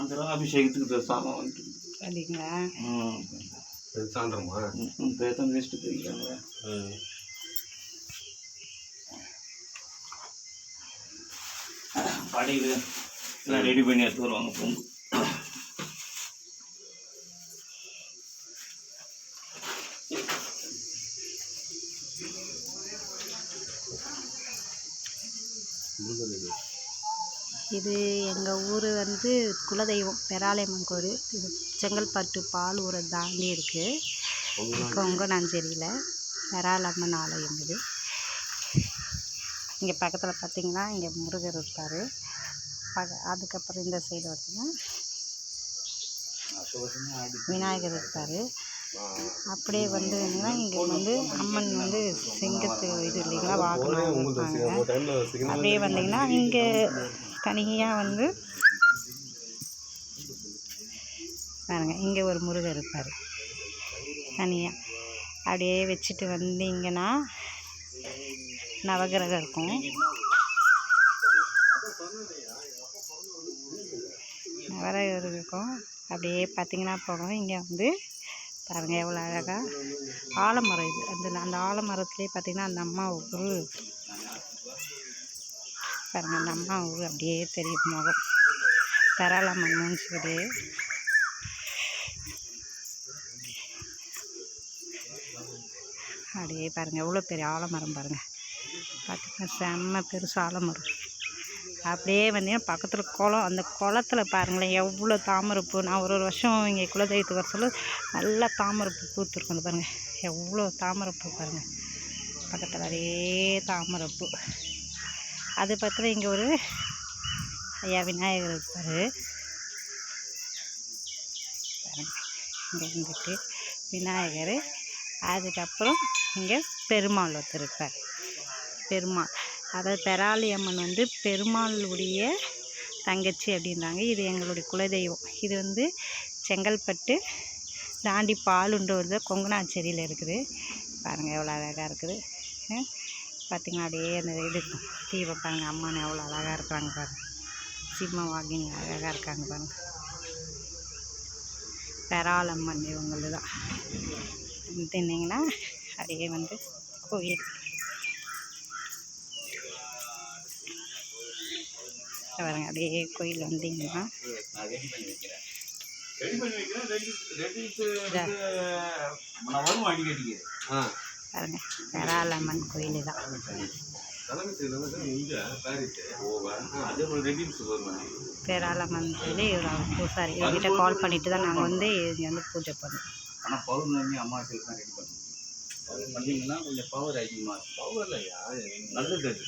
சாயந்தரம் அபிஷேகத்துக்கு சாதம் வந்துட்டு அப்படிங்களா? சாயந்தரமா பேத்தம் வேஸ்ட்டு தெரியுறாங்க. படையில் எல்லாம் ரெடி பண்ணி எடுத்து வருவாங்க பொங்கு. இது எங்கள் ஊர் வந்து குலதெய்வம் பெராளியம்மன் கோயில். இது செங்கல்பட்டு பாலூரை தாண்டி இருக்குது, கொங்கனாஞ்சேரியில் பெராளம்மன் ஆலயம். இது இங்கே பக்கத்தில் பார்த்திங்கன்னா இங்கே முருகர் இருக்கார். அதுக்கப்புறம் இந்த சைடு பார்த்திங்கன்னா விநாயகர் இருக்கார். அப்படியே வந்து இங்கே வந்து அம்மன் வந்து சிங்கத்து இது இல்லைங்களா, வாகனம் இருப்பாங்க. அப்படியே வந்தீங்கன்னா இங்கே தனியாக வந்து பாருங்க, இங்கே ஒரு முருகர் இருப்பார் தனியாக. அப்படியே வச்சுட்டு வந்தீங்கன்னா நவகிரகம் இருக்கும். நவகிரகம் இருக்கும். அப்படியே பார்த்திங்கன்னா போகும். இங்கே வந்து பாருங்கள் எவ்வளோ அழகாக ஆலமரம். இது அந்த ஆலமரத்துலேயே பார்த்திங்கன்னா அந்த அம்மா ஊர் பாருங்கள். அந்த அம்மா ஊர் அப்படியே தெரியும் முகம். பெராளம்மன் சொல்லி அப்படியே பாருங்கள் எவ்வளோ பெரிய ஆலமரம் பாருங்கள். பார்த்திங்கன்னா செம்ம பெருசு ஆலமரம். அப்படியே வந்தீங்கன்னா பக்கத்தில் குளம். அந்த குளத்தில் பாருங்களேன் எவ்வளோ தாமரைப்பூ. நான் ஒரு வருஷம் இங்கே குலதெய்வத்துக்கு வர சொல்ல நல்லா தாமரைப்பூ பூத்துருக்கும். அது பாருங்கள் எவ்வளோ தாமரைப்பூ பாருங்கள். பக்கத்தில் அதே தாமரைப்பூ. அது பக்கத்தில் இங்கே ஒரு ஐயா விநாயகர் இருப்பார் பாருங்கள். இங்கே இருந்துட்டு விநாயகர். அதுக்கப்புறம் இங்கே பெருமாள் ஒருத்தர் இருப்பார். பெருமாள் அதாவது பெராளியம்மன் வந்து பெருமாளுடைய தங்கச்சி அப்படின்றாங்க. இது எங்களுடைய குலதெய்வம். இது வந்து செங்கல்பட்டு தாண்டி பாலுன்ற ஒரு கொங்கனாச்சேரியில் இருக்குது. பாருங்கள் எவ்வளோ அழகாக இருக்குது. பார்த்திங்கன்னா அப்படியே அந்த இது தீபம் பாருங்கள். அம்மானு எவ்வளோ அழகாக இருக்கிறாங்க பாருங்கள். சிம்ம வாகினி அழகாக இருக்காங்க பாருங்கள். பெராளம்மன் இவங்களு தான் தின்னிங்கன்னா அப்படியே வந்து கோயில் பாருங்க. அப்படியே கோயில் வந்தீங்கன்னா பாருங்க பெராளம்மன் கோயில் தான். பெராளம்மன் கோயில் இவர் பூசாரி. இவர்கிட்ட கால் பண்ணிட்டு தான் நாங்கள் வந்து இங்கே வந்து பூஜை பண்ணோம். ஆனால் பௌர்ணமி அமாவாசையில் தான் ரெடி பண்ணுவோம். பண்ணிங்கன்னா கொஞ்சம் பவர் அதிகமாக இருக்கும். பவர் இல்லையா நல்லது அது.